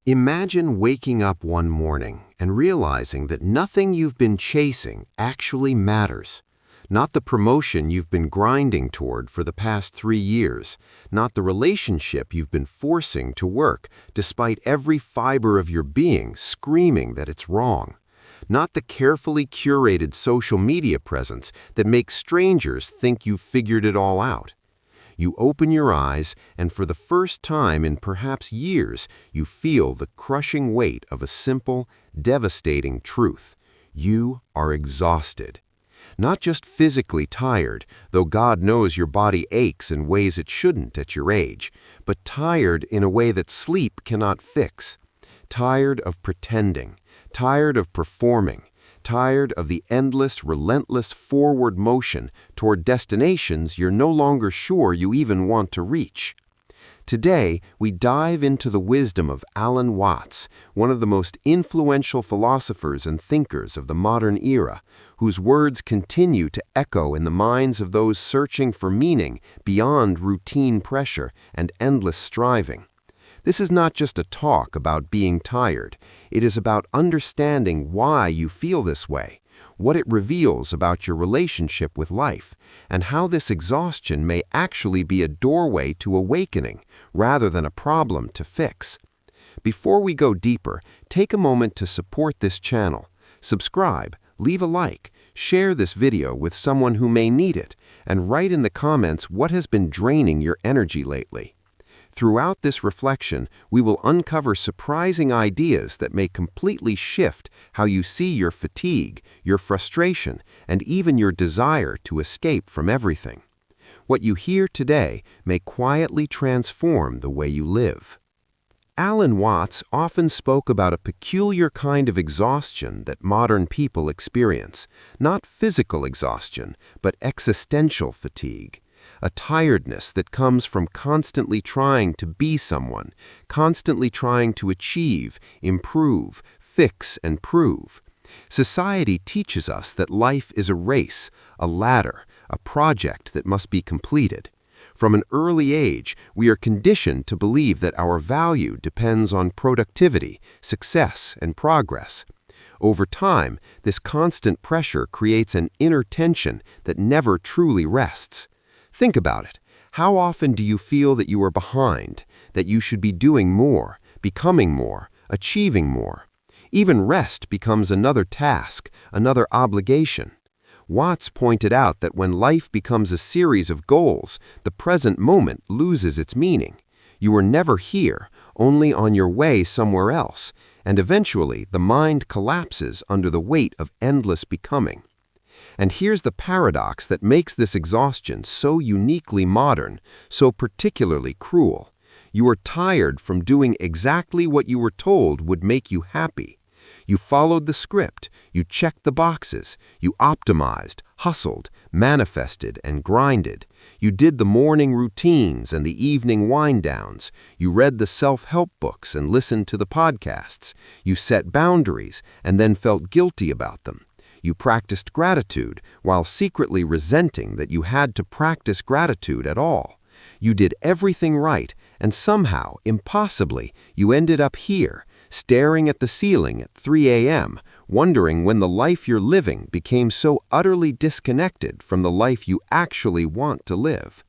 Imagine waking up one morning and realizing that nothing you've been chasing actually matters. Not the promotion you've been grinding toward for the past 3 years, not the relationship you've been forcing to work despite every fiber of your being screaming that it's wrong. Not the carefully curated social media presence that makes strangers think you've figured it all out. You open your eyes, and for the first time in perhaps years, you feel the crushing weight of a simple, devastating truth. You are exhausted. Not just physically tired, though God knows your body aches in ways it shouldn't at your age, but tired in a way that sleep cannot fix. Tired of pretending, tired of performing, tired of the endless, relentless forward motion toward destinations you're no longer sure you even want to reach. Today, we dive into the wisdom of Alan Watts, one of the most influential philosophers and thinkers of the modern era, whose words continue to echo in the minds of those searching for meaning beyond routine pressure and endless striving. This is not just a talk about being tired. It is about understanding why you feel this way, what it reveals about your relationship with life, and how this exhaustion may actually be a doorway to awakening rather than a problem to fix. Before we go deeper, take a moment to support this channel. Subscribe, leave a like, share this video with someone who may need it, and write in the comments what has been draining your energy lately. Throughout this reflection, we will uncover surprising ideas that may completely shift how you see your fatigue, your frustration, and even your desire to escape from everything. What you hear today may quietly transform the way you live. Alan Watts often spoke about a peculiar kind of exhaustion that modern people experience, not physical exhaustion, but existential fatigue. A tiredness that comes from constantly trying to be someone, constantly trying to achieve, improve, fix, and prove. Society teaches us that life is a race, a ladder, a project that must be completed. From an early age, we are conditioned to believe that our value depends on productivity, success, and progress. Over time, this constant pressure creates an inner tension that never truly rests. Think about it. How often do you feel that you are behind, that you should be doing more, becoming more, achieving more? Even rest becomes another task, another obligation. Watts pointed out that when life becomes a series of goals, the present moment loses its meaning. You are never here, only on your way somewhere else, and eventually the mind collapses under the weight of endless becoming. And here's the paradox that makes this exhaustion so uniquely modern, so particularly cruel. You are tired from doing exactly what you were told would make you happy. You followed the script, you checked the boxes, you optimized, hustled, manifested, and grinded. You did the morning routines and the evening wind-downs. You read the self-help books and listened to the podcasts. You set boundaries and then felt guilty about them. You practiced gratitude while secretly resenting that you had to practice gratitude at all. You did everything right, and somehow, impossibly, you ended up here, staring at the ceiling at 3 a.m., wondering when the life you're living became so utterly disconnected from the life you actually want to live.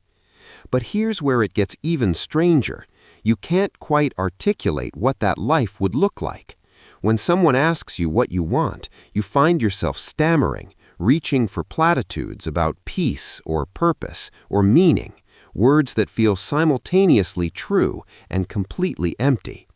But here's where it gets even stranger. You can't quite articulate what that life would look like. When someone asks you what you want, you find yourself stammering, reaching for platitudes about peace or purpose or meaning, words that feel simultaneously true and completely empty.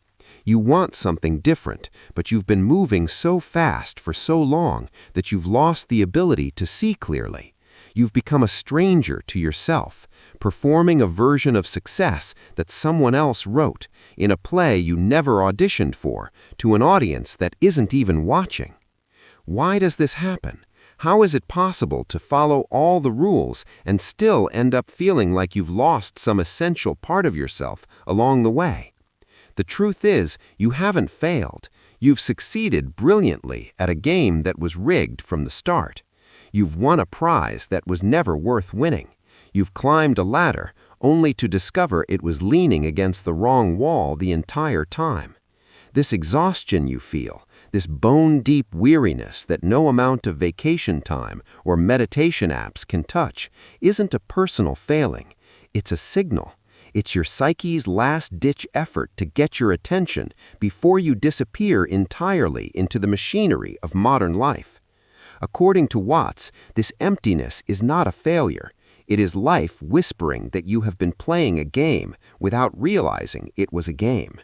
You want something different, but you've been moving so fast for so long that you've lost the ability to see clearly. You've become a stranger to yourself, performing a version of success that someone else wrote, in a play you never auditioned for, to an audience that isn't even watching. Why does this happen? How is it possible to follow all the rules and still end up feeling like you've lost some essential part of yourself along the way? The truth is, you haven't failed. You've succeeded brilliantly at a game that was rigged from the start. You've won a prize that was never worth winning. You've climbed a ladder only to discover it was leaning against the wrong wall the entire time. This exhaustion you feel, this bone-deep weariness that no amount of vacation time or meditation apps can touch, isn't a personal failing. It's a signal. It's your psyche's last-ditch effort to get your attention before you disappear entirely into the machinery of modern life. According to Watts, this emptiness is not a failure. It is life whispering that you have been playing a game without realizing it was a game.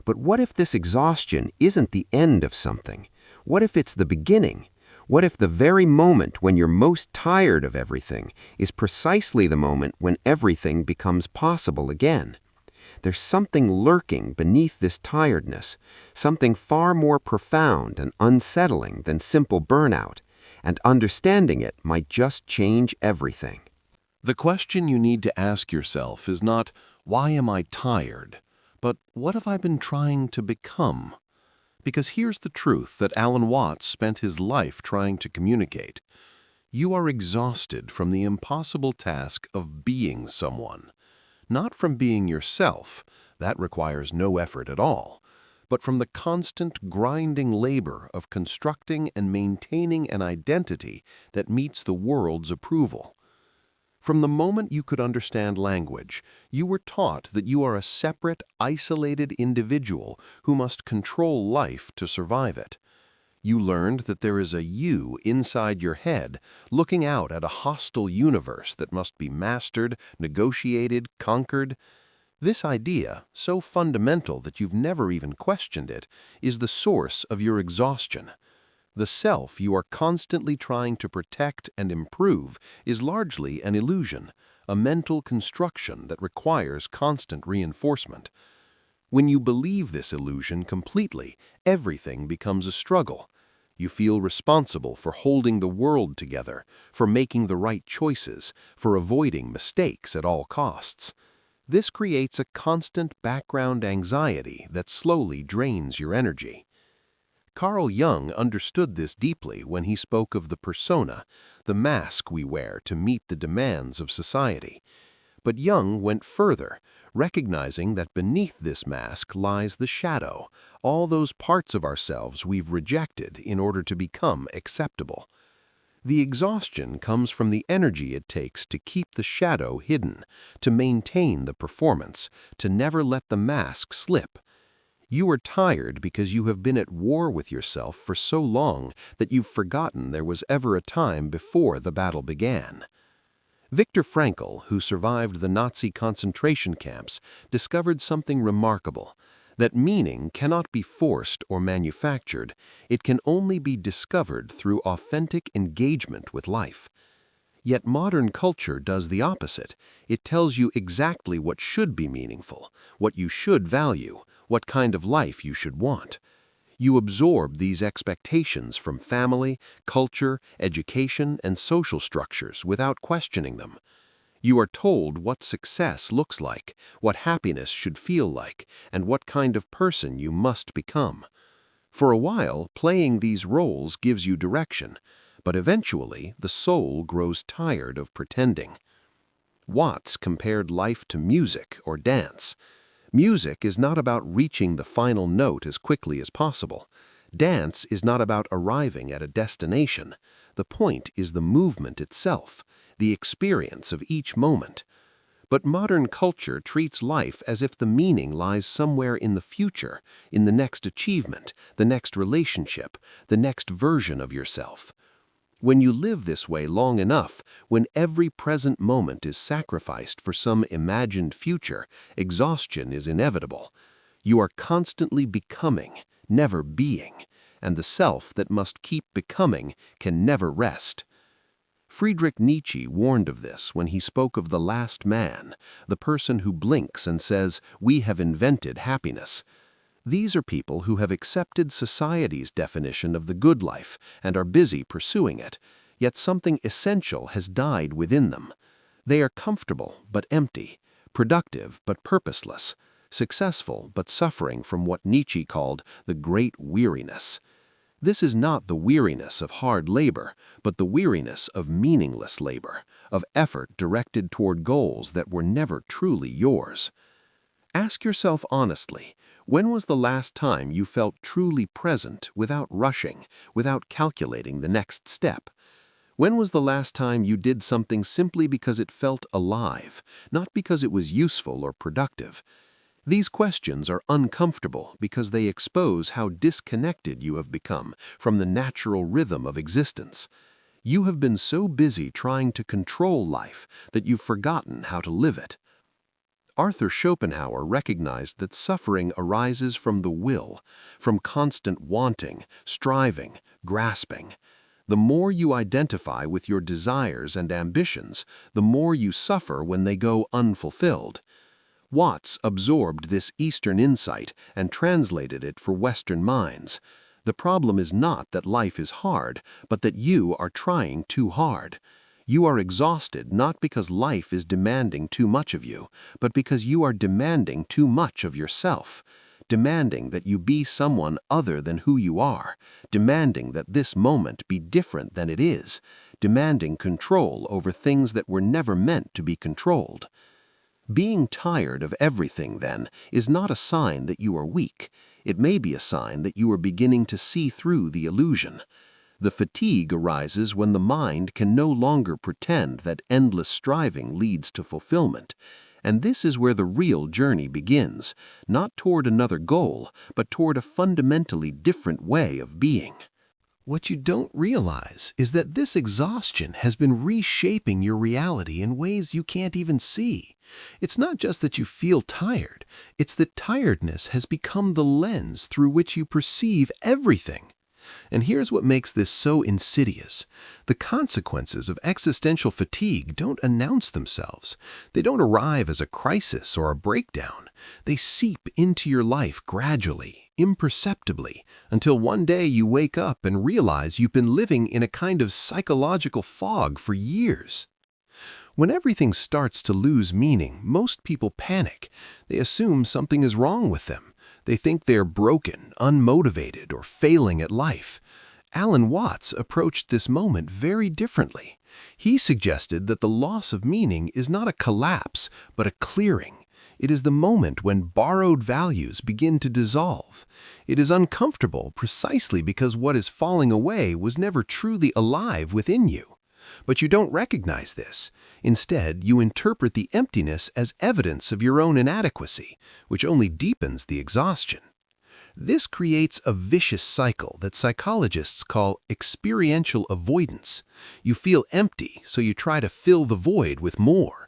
But what if this exhaustion isn't the end of something? What if it's the beginning? What if the very moment when you're most tired of everything is precisely the moment when everything becomes possible again? There's something lurking beneath this tiredness, something far more profound and unsettling than simple burnout, and understanding it might just change everything. The question you need to ask yourself is not, why am I tired? But what have I been trying to become? Because here's the truth that Alan Watts spent his life trying to communicate. You are exhausted from the impossible task of being someone. Not from being yourself, that requires no effort at all, but from the constant grinding labor of constructing and maintaining an identity that meets the world's approval. From the moment you could understand language, you were taught that you are a separate, isolated individual who must control life to survive it. You learned that there is a you inside your head looking out at a hostile universe that must be mastered, negotiated, conquered. This idea, so fundamental that you've never even questioned it, is the source of your exhaustion. The self you are constantly trying to protect and improve is largely an illusion, a mental construction that requires constant reinforcement. When you believe this illusion completely, everything becomes a struggle. You feel responsible for holding the world together, for making the right choices, for avoiding mistakes at all costs. This creates a constant background anxiety that slowly drains your energy. Carl Jung understood this deeply when he spoke of the persona, the mask we wear to meet the demands of society. But Jung went further, recognizing that beneath this mask lies the shadow, all those parts of ourselves we've rejected in order to become acceptable. The exhaustion comes from the energy it takes to keep the shadow hidden, to maintain the performance, to never let the mask slip. You are tired because you have been at war with yourself for so long that you've forgotten there was ever a time before the battle began. Viktor Frankl, who survived the Nazi concentration camps, discovered something remarkable, that meaning cannot be forced or manufactured. It can only be discovered through authentic engagement with life. Yet modern culture does the opposite. It tells you exactly what should be meaningful, what you should value, what kind of life you should want. You absorb these expectations from family, culture, education, and social structures without questioning them. You are told what success looks like, what happiness should feel like, and what kind of person you must become. For a while, playing these roles gives you direction, but eventually the soul grows tired of pretending. Watts compared life to music or dance. Music is not about reaching the final note as quickly as possible. Dance is not about arriving at a destination. The point is the movement itself, the experience of each moment. But modern culture treats life as if the meaning lies somewhere in the future, in the next achievement, the next relationship, the next version of yourself. When you live this way long enough, when every present moment is sacrificed for some imagined future, exhaustion is inevitable. You are constantly becoming, never being, and the self that must keep becoming can never rest. Friedrich Nietzsche warned of this when he spoke of the last man, the person who blinks and says, "We have invented happiness." These are people who have accepted society's definition of the good life and are busy pursuing it, yet something essential has died within them. They are comfortable but empty, productive but purposeless, successful but suffering from what Nietzsche called the great weariness. This is not the weariness of hard labor, but the weariness of meaningless labor, of effort directed toward goals that were never truly yours. Ask yourself honestly, When was the last time you felt truly present without rushing, without calculating the next step? When was the last time you did something simply because it felt alive, not because it was useful or productive? These questions are uncomfortable because they expose how disconnected you have become from the natural rhythm of existence. You have been so busy trying to control life that you've forgotten how to live it. Arthur Schopenhauer recognized that suffering arises from the will, from constant wanting, striving, grasping. The more you identify with your desires and ambitions, the more you suffer when they go unfulfilled. Watts absorbed this Eastern insight and translated it for Western minds. The problem is not that life is hard, but that you are trying too hard. You are exhausted not because life is demanding too much of you, but because you are demanding too much of yourself. Demanding that you be someone other than who you are, demanding that this moment be different than it is, demanding control over things that were never meant to be controlled. Being tired of everything, then, is not a sign that you are weak. It may be a sign that you are beginning to see through the illusion. The fatigue arises when the mind can no longer pretend that endless striving leads to fulfillment. And this is where the real journey begins, not toward another goal, but toward a fundamentally different way of being. What you don't realize is that this exhaustion has been reshaping your reality in ways you can't even see. It's not just that you feel tired, it's that tiredness has become the lens through which you perceive everything. And here's what makes this so insidious. The consequences of existential fatigue don't announce themselves. They don't arrive as a crisis or a breakdown. They seep into your life gradually, imperceptibly, until one day you wake up and realize you've been living in a kind of psychological fog for years. When everything starts to lose meaning, most people panic. They assume something is wrong with them. They think they're broken, unmotivated, or failing at life. Alan Watts approached this moment very differently. He suggested that the loss of meaning is not a collapse, but a clearing. It is the moment when borrowed values begin to dissolve. It is uncomfortable precisely because what is falling away was never truly alive within you. But you don't recognize this. Instead, you interpret the emptiness as evidence of your own inadequacy, which only deepens the exhaustion. This creates a vicious cycle that psychologists call experiential avoidance. You feel empty, so you try to fill the void with more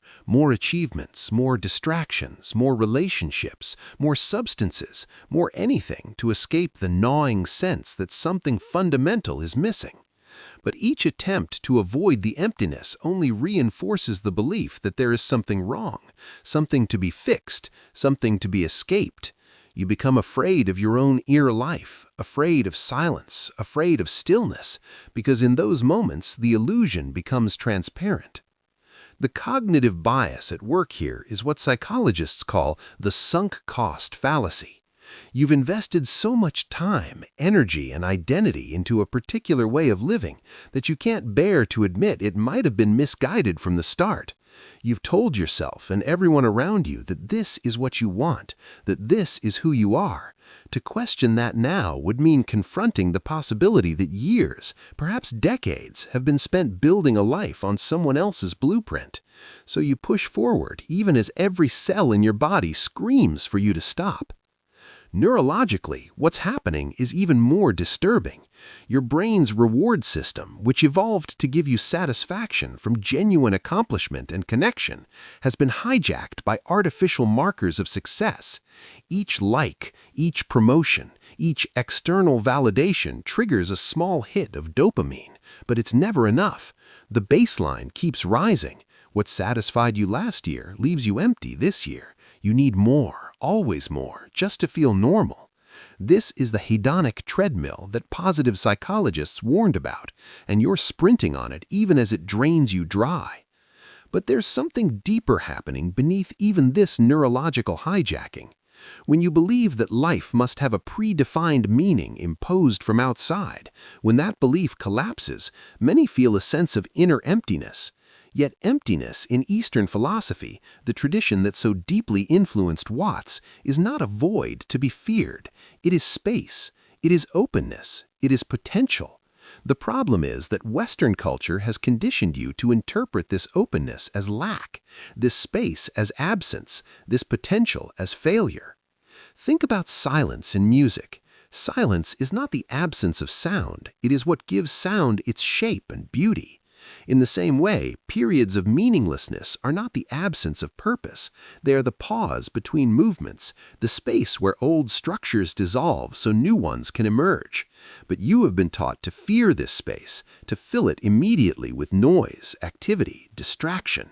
achievements, more distractions, more relationships, more substances, more anything to escape the gnawing sense that something fundamental is missing. But each attempt to avoid the emptiness only reinforces the belief that there is something wrong, something to be fixed, something to be escaped. You become afraid of your own inner life, afraid of silence, afraid of stillness, because in those moments the illusion becomes transparent. The cognitive bias at work here is what psychologists call the sunk cost fallacy. You've invested so much time, energy, and identity into a particular way of living that you can't bear to admit it might have been misguided from the start. You've told yourself and everyone around you that this is what you want, that this is who you are. To question that now would mean confronting the possibility that years, perhaps decades, have been spent building a life on someone else's blueprint. So you push forward even as every cell in your body screams for you to stop. Neurologically, what's happening is even more disturbing. Your brain's reward system, which evolved to give you satisfaction from genuine accomplishment and connection, has been hijacked by artificial markers of success. Each like, each promotion, each external validation triggers a small hit of dopamine, but it's never enough. The baseline keeps rising. What satisfied you last year leaves you empty this year. You need more, always more, just to feel normal. This is the hedonic treadmill that positive psychologists warned about, and you're sprinting on it even as it drains you dry. But there's something deeper happening beneath even this neurological hijacking. When you believe that life must have a predefined meaning imposed from outside, when that belief collapses, many feel a sense of inner emptiness. Yet emptiness in Eastern philosophy, the tradition that so deeply influenced Watts, is not a void to be feared. It is space. It is openness. It is potential. The problem is that Western culture has conditioned you to interpret this openness as lack, this space as absence, this potential as failure. Think about silence in music. Silence is not the absence of sound. It is what gives sound its shape and beauty. In the same way, periods of meaninglessness are not the absence of purpose. They are the pause between movements, the space where old structures dissolve so new ones can emerge. But you have been taught to fear this space, to fill it immediately with noise, activity, distraction.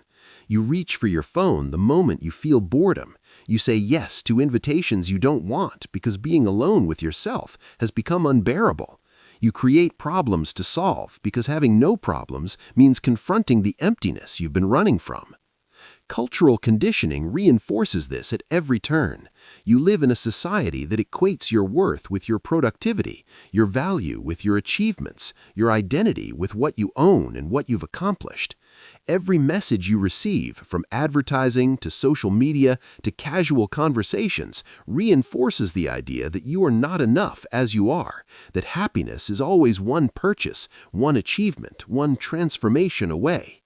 You reach for your phone the moment you feel boredom. You say yes to invitations you don't want because being alone with yourself has become unbearable. You create problems to solve because having no problems means confronting the emptiness you've been running from. Cultural conditioning reinforces this at every turn. You live in a society that equates your worth with your productivity, your value with your achievements, your identity with what you own and what you've accomplished. Every message you receive, from advertising to social media to casual conversations, reinforces the idea that you are not enough as you are, that happiness is always one purchase, one achievement, one transformation away.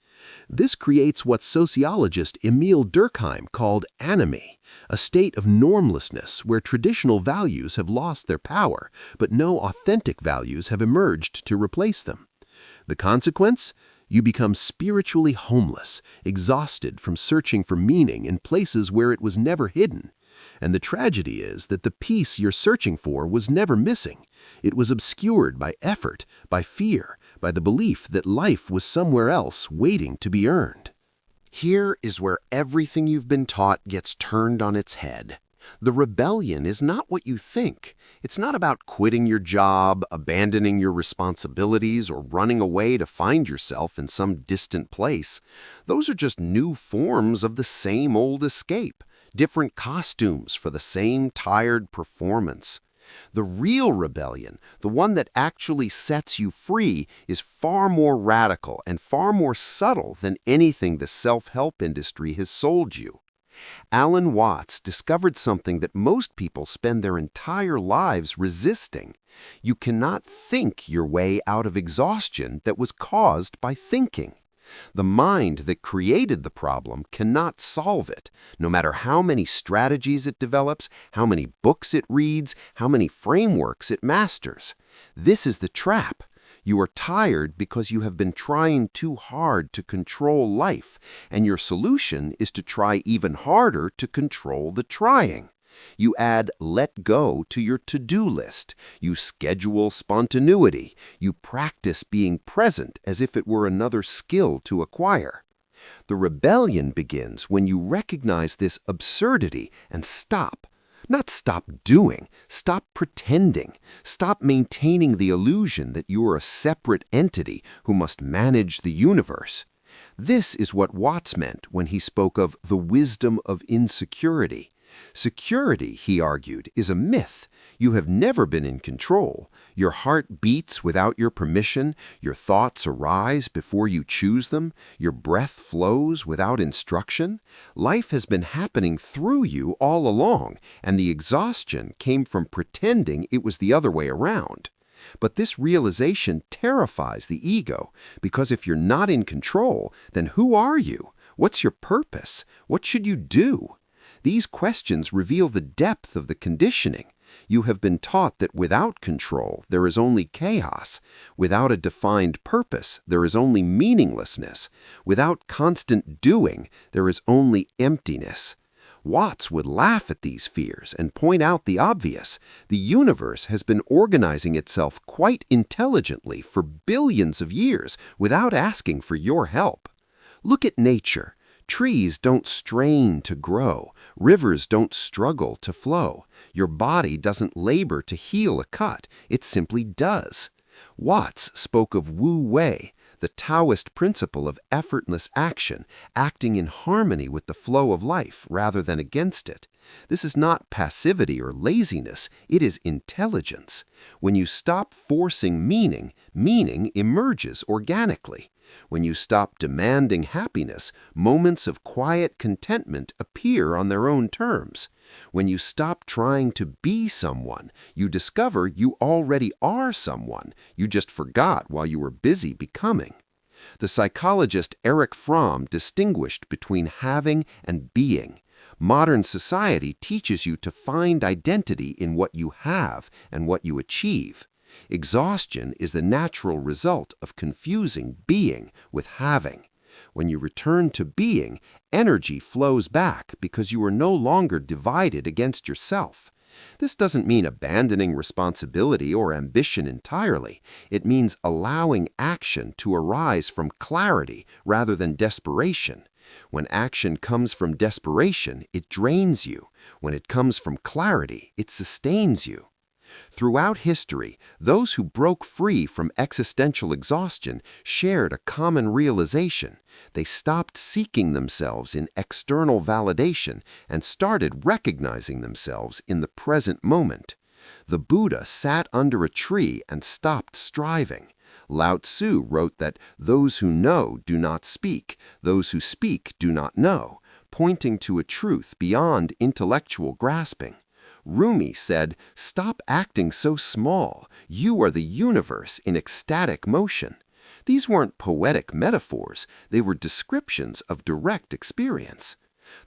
This creates what sociologist Emil Durkheim called anomie, a state of normlessness where traditional values have lost their power, but no authentic values have emerged to replace them. The consequence? You become spiritually homeless, exhausted from searching for meaning in places where it was never hidden. And the tragedy is that the peace you're searching for was never missing. It was obscured by effort, by fear, by the belief that life was somewhere else waiting to be earned. Here is where everything you've been taught gets turned on its head. The rebellion is not what you think. It's not about quitting your job, abandoning your responsibilities, or running away to find yourself in some distant place. Those are just new forms of the same old escape, different costumes for the same tired performance. The real rebellion, the one that actually sets you free, is far more radical and far more subtle than anything the self-help industry has sold you. Alan Watts discovered something that most people spend their entire lives resisting. You cannot think your way out of exhaustion that was caused by thinking. The mind that created the problem cannot solve it, no matter how many strategies it develops, how many books it reads, how many frameworks it masters. This is the trap. You are tired because you have been trying too hard to control life, and your solution is to try even harder to control the trying. You add let go to your to-do list. You schedule spontaneity. You practice being present as if it were another skill to acquire. The rebellion begins when you recognize this absurdity and stop. Not stop doing, stop pretending, stop maintaining the illusion that you are a separate entity who must manage the universe. This is what Watts meant when he spoke of the wisdom of insecurity. Security, he argued, is a myth. You have never been in control. Your heart beats without your permission. Your thoughts arise before you choose them. Your breath flows without instruction. Life has been happening through you all along, and the exhaustion came from pretending it was the other way around. But this realization terrifies the ego, because if you're not in control, then who are you? What's your purpose? What should you do? These questions reveal the depth of the conditioning. You have been taught that without control, there is only chaos. Without a defined purpose, there is only meaninglessness. Without constant doing, there is only emptiness. Watts would laugh at these fears and point out the obvious. The universe has been organizing itself quite intelligently for billions of years without asking for your help. Look at nature. Trees don't strain to grow. Rivers don't struggle to flow. Your body doesn't labor to heal a cut. It simply does. Watts spoke of Wu Wei, the Taoist principle of effortless action, acting in harmony with the flow of life rather than against it. This is not passivity or laziness. It is intelligence. When you stop forcing meaning, meaning emerges organically. When you stop demanding happiness, moments of quiet contentment appear on their own terms. When you stop trying to be someone, you discover you already are someone you just forgot while you were busy becoming. The psychologist Erich Fromm distinguished between having and being. Modern society teaches you to find identity in what you have and what you achieve. Exhaustion is the natural result of confusing being with having. When you return to being, energy flows back because you are no longer divided against yourself. This doesn't mean abandoning responsibility or ambition entirely. It means allowing action to arise from clarity rather than desperation. When action comes from desperation, it drains you. When it comes from clarity, it sustains you. Throughout history, those who broke free from existential exhaustion shared a common realization. They stopped seeking themselves in external validation and started recognizing themselves in the present moment. The Buddha sat under a tree and stopped striving. Lao Tzu wrote that those who know do not speak, those who speak do not know, pointing to a truth beyond intellectual grasping. Rumi said, "Stop acting so small. You are the universe in ecstatic motion." These weren't poetic metaphors, they were descriptions of direct experience.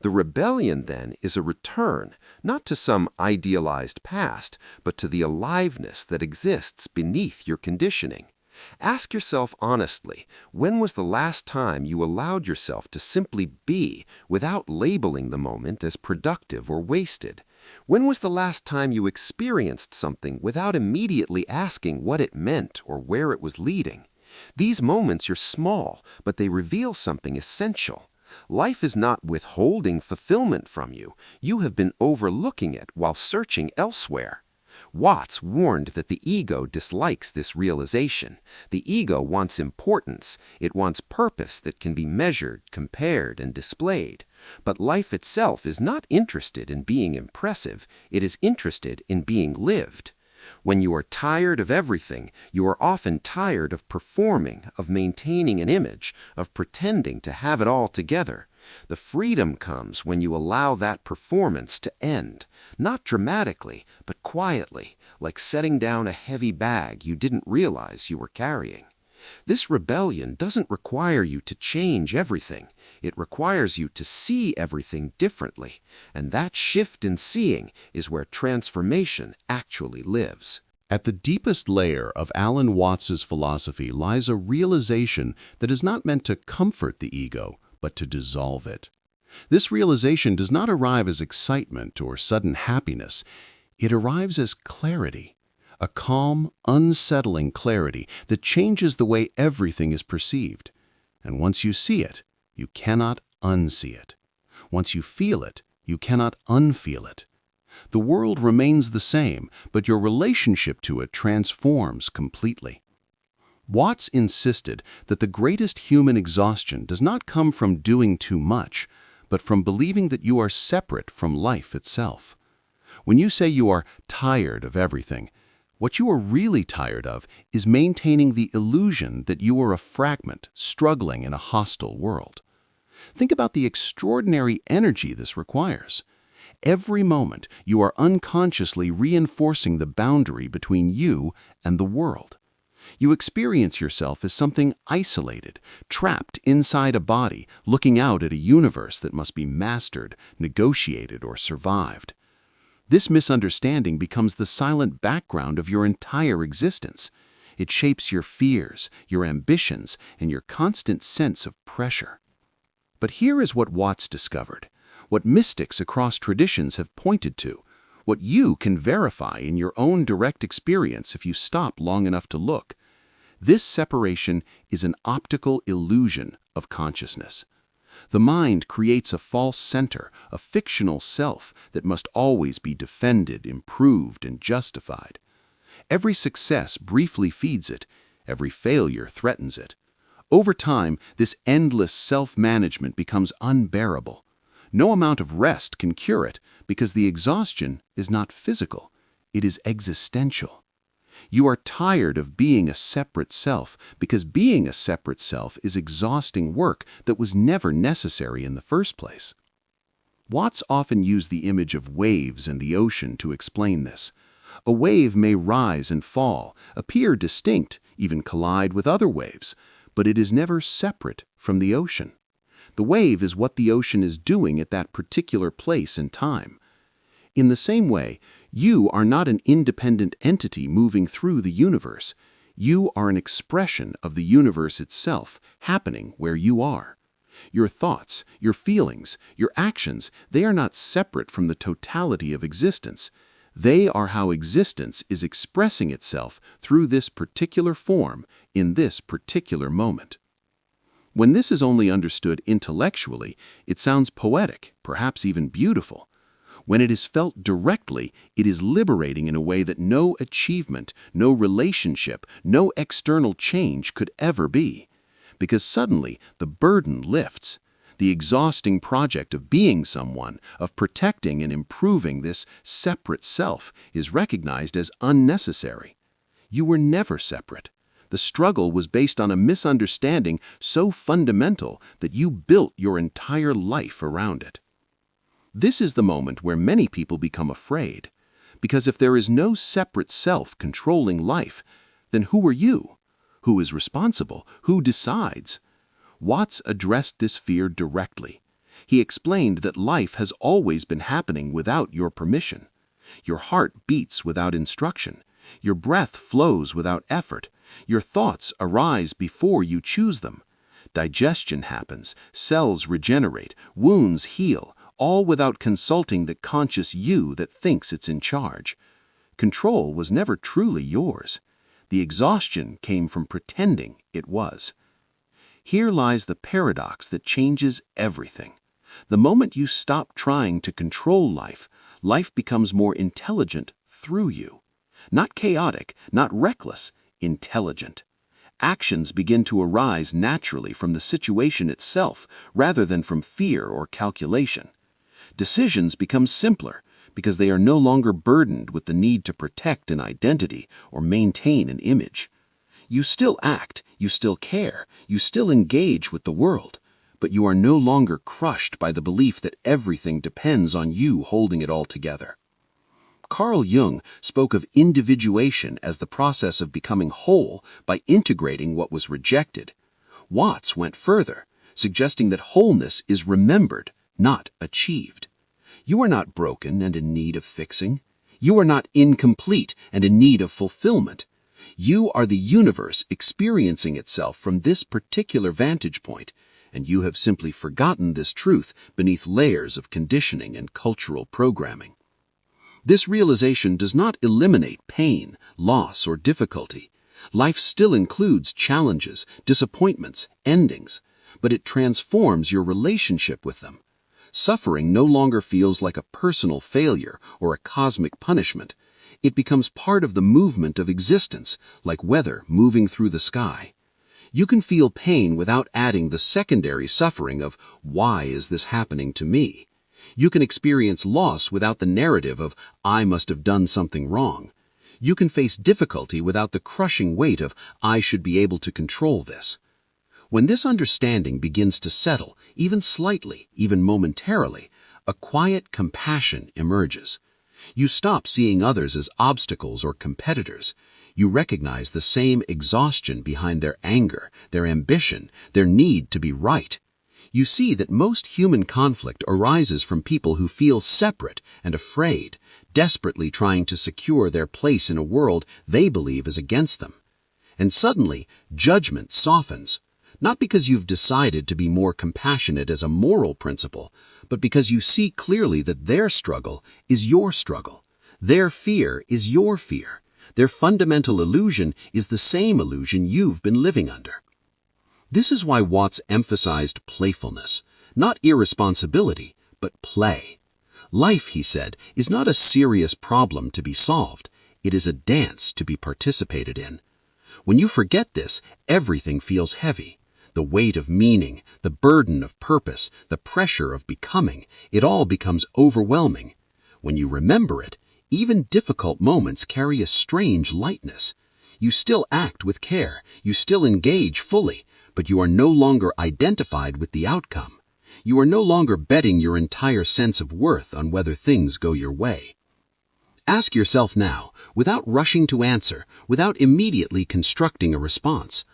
The rebellion, then, is a return, not to some idealized past, but to the aliveness that exists beneath your conditioning. Ask yourself honestly, when was the last time you allowed yourself to simply be without labeling the moment as productive or wasted? When was the last time you experienced something without immediately asking what it meant or where it was leading? These moments are small, but they reveal something essential. Life is not withholding fulfillment from you. You have been overlooking it while searching elsewhere. Watts warned that the ego dislikes this realization. The ego wants importance. It wants purpose that can be measured, compared, and displayed. But life itself is not interested in being impressive. It is interested in being lived. When you are tired of everything, you are often tired of performing, of maintaining an image, of pretending to have it all together. The freedom comes when you allow that performance to end, not dramatically, but quietly, like setting down a heavy bag you didn't realize you were carrying. This rebellion doesn't require you to change everything. It requires you to see everything differently, and that shift in seeing is where transformation actually lives. At the deepest layer of Alan Watts's philosophy lies a realization that is not meant to comfort the ego, but to dissolve it. This realization does not arrive as excitement or sudden happiness. It arrives as clarity, a calm, unsettling clarity that changes the way everything is perceived. And once you see it, you cannot unsee it. Once you feel it, you cannot unfeel it. The world remains the same, but your relationship to it transforms completely. Watts insisted that the greatest human exhaustion does not come from doing too much, but from believing that you are separate from life itself. When you say you are tired of everything, what you are really tired of is maintaining the illusion that you are a fragment struggling in a hostile world. Think about the extraordinary energy this requires. Every moment, you are unconsciously reinforcing the boundary between you and the world. You experience yourself as something isolated, trapped inside a body, looking out at a universe that must be mastered, negotiated, or survived. This misunderstanding becomes the silent background of your entire existence. It shapes your fears, your ambitions, and your constant sense of pressure. But here is what Watts discovered, what mystics across traditions have pointed to, what you can verify in your own direct experience if you stop long enough to look. This separation is an optical illusion of consciousness. The mind creates a false center, a fictional self that must always be defended, improved, and justified. Every success briefly feeds it, every failure threatens it. Over time, this endless self-management becomes unbearable. No amount of rest can cure it because the exhaustion is not physical, it is existential. You are tired of being a separate self because being a separate self is exhausting work that was never necessary in the first place. Watts often used the image of waves and the ocean to explain this. A wave may rise and fall, appear distinct, even collide with other waves, but it is never separate from the ocean. The wave is what the ocean is doing at that particular place and time. In the same way, you are not an independent entity moving through the universe. You are an expression of the universe itself, happening where you are. Your thoughts, your feelings, your actions, they are not separate from the totality of existence. They are how existence is expressing itself through this particular form in this particular moment. When this is only understood intellectually, it sounds poetic, perhaps even beautiful. When it is felt directly, it is liberating in a way that no achievement, no relationship, no external change could ever be. Because suddenly the burden lifts. The exhausting project of being someone, of protecting and improving this separate self, is recognized as unnecessary. You were never separate. The struggle was based on a misunderstanding so fundamental that you built your entire life around it. This is the moment where many people become afraid. Because if there is no separate self controlling life, then who are you? Who is responsible? Who decides? Watts addressed this fear directly. He explained that life has always been happening without your permission. Your heart beats without instruction. Your breath flows without effort. Your thoughts arise before you choose them. Digestion happens, cells regenerate, wounds heal, all without consulting the conscious you that thinks it's in charge. Control was never truly yours. The exhaustion came from pretending it was. Here lies the paradox that changes everything. The moment you stop trying to control life, life becomes more intelligent through you. Not chaotic, not reckless, intelligent. Actions begin to arise naturally from the situation itself rather than from fear or calculation. Decisions become simpler because they are no longer burdened with the need to protect an identity or maintain an image. You still act, you still care, you still engage with the world, but you are no longer crushed by the belief that everything depends on you holding it all together. Carl Jung spoke of individuation as the process of becoming whole by integrating what was rejected. Watts went further, suggesting that wholeness is remembered, not achieved. You are not broken and in need of fixing. You are not incomplete and in need of fulfillment. You are the universe experiencing itself from this particular vantage point, and you have simply forgotten this truth beneath layers of conditioning and cultural programming. This realization does not eliminate pain, loss, or difficulty. Life still includes challenges, disappointments, endings, but it transforms your relationship with them. Suffering no longer feels like a personal failure or a cosmic punishment. It becomes part of the movement of existence, like weather moving through the sky. You can feel pain without adding the secondary suffering of, why is this happening to me? You can experience loss without the narrative of, I must have done something wrong. You can face difficulty without the crushing weight of, I should be able to control this. When this understanding begins to settle, even slightly, even momentarily, a quiet compassion emerges. You stop seeing others as obstacles or competitors. You recognize the same exhaustion behind their anger, their ambition, their need to be right. You see that most human conflict arises from people who feel separate and afraid, desperately trying to secure their place in a world they believe is against them. And suddenly, judgment softens. Not because you've decided to be more compassionate as a moral principle, but because you see clearly that their struggle is your struggle. Their fear is your fear. Their fundamental illusion is the same illusion you've been living under. This is why Watts emphasized playfulness, not irresponsibility, but play. Life, he said, is not a serious problem to be solved. It is a dance to be participated in. When you forget this, everything feels heavy. The weight of meaning, the burden of purpose, the pressure of becoming, it all becomes overwhelming. When you remember it, Even difficult moments carry a strange lightness. You still act with care, you still engage fully, but you are no longer identified with the outcome. You are no longer betting your entire sense of worth on whether things go your way. Ask yourself now, without rushing to answer, without immediately constructing a response,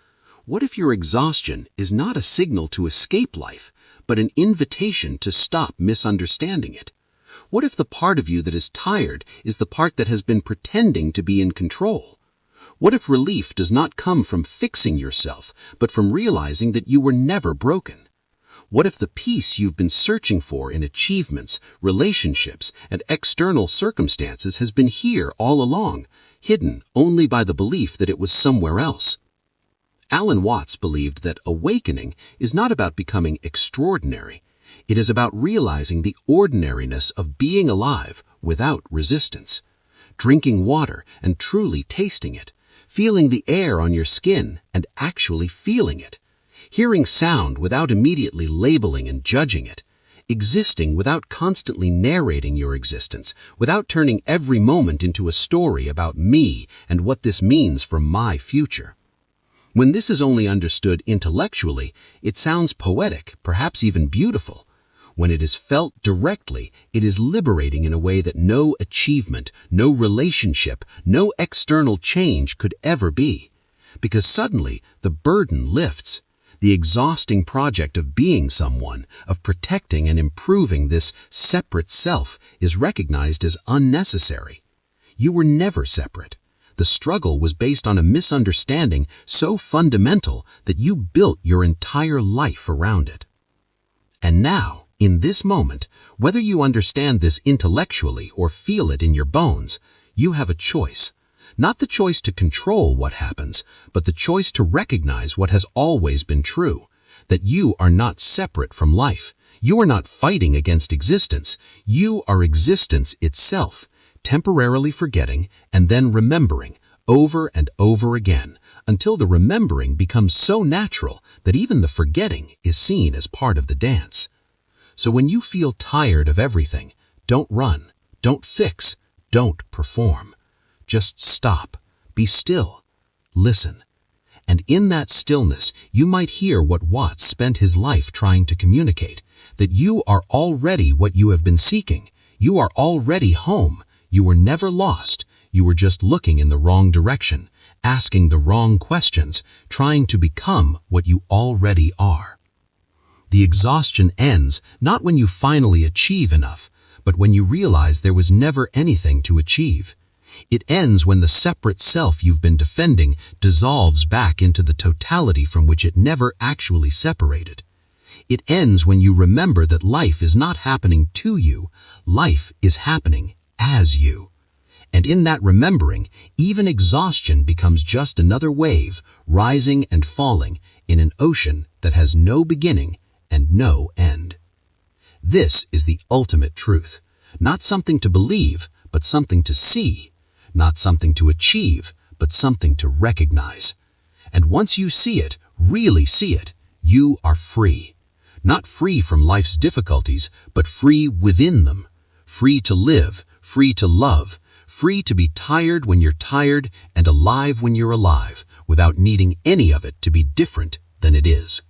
what if your exhaustion is not a signal to escape life, but an invitation to stop misunderstanding it? What if the part of you that is tired is the part that has been pretending to be in control? What if relief does not come from fixing yourself, but from realizing that you were never broken? What if the peace you've been searching for in achievements, relationships, and external circumstances has been here all along, hidden only by the belief that it was somewhere else? Alan Watts believed that awakening is not about becoming extraordinary. It is about realizing the ordinariness of being alive without resistance, drinking water and truly tasting it, feeling the air on your skin and actually feeling it, hearing sound without immediately labeling and judging it, existing without constantly narrating your existence, without turning every moment into a story about me and what this means for my future. When this is only understood intellectually, it sounds poetic, perhaps even beautiful. When it is felt directly, it is liberating in a way that no achievement, no relationship, no external change could ever be. Because suddenly, the burden lifts. The exhausting project of being someone, of protecting and improving this separate self, is recognized as unnecessary. You were never separate. The struggle was based on a misunderstanding so fundamental that you built your entire life around it. And now, in this moment, whether you understand this intellectually or feel it in your bones, you have a choice. Not the choice to control what happens, but the choice to recognize what has always been true, that you are not separate from life. You are not fighting against existence. You are existence itself, temporarily forgetting and then remembering over and over again, until the remembering becomes so natural that even the forgetting is seen as part of the dance. So when you feel tired of everything, don't run, don't fix, don't perform. Just stop, be still, listen. And in that stillness, you might hear what Watts spent his life trying to communicate, that you are already what you have been seeking. You are already home. You were never lost. You were just looking in the wrong direction, asking the wrong questions, trying to become what you already are. The exhaustion ends not when you finally achieve enough, but when you realize there was never anything to achieve. It ends when the separate self you've been defending dissolves back into the totality from which it never actually separated. It ends when you remember that life is not happening to you, life is happening as you. And in that remembering, even exhaustion becomes just another wave, rising and falling in an ocean that has no beginning and no end. This is the ultimate truth, not something to believe, but something to see, not something to achieve, but something to recognize. And once you see it, really see it, you are free. Not free from life's difficulties, but free within them. Free to live, free to love, free to be tired when you're tired and alive when you're alive, without needing any of it to be different than it is.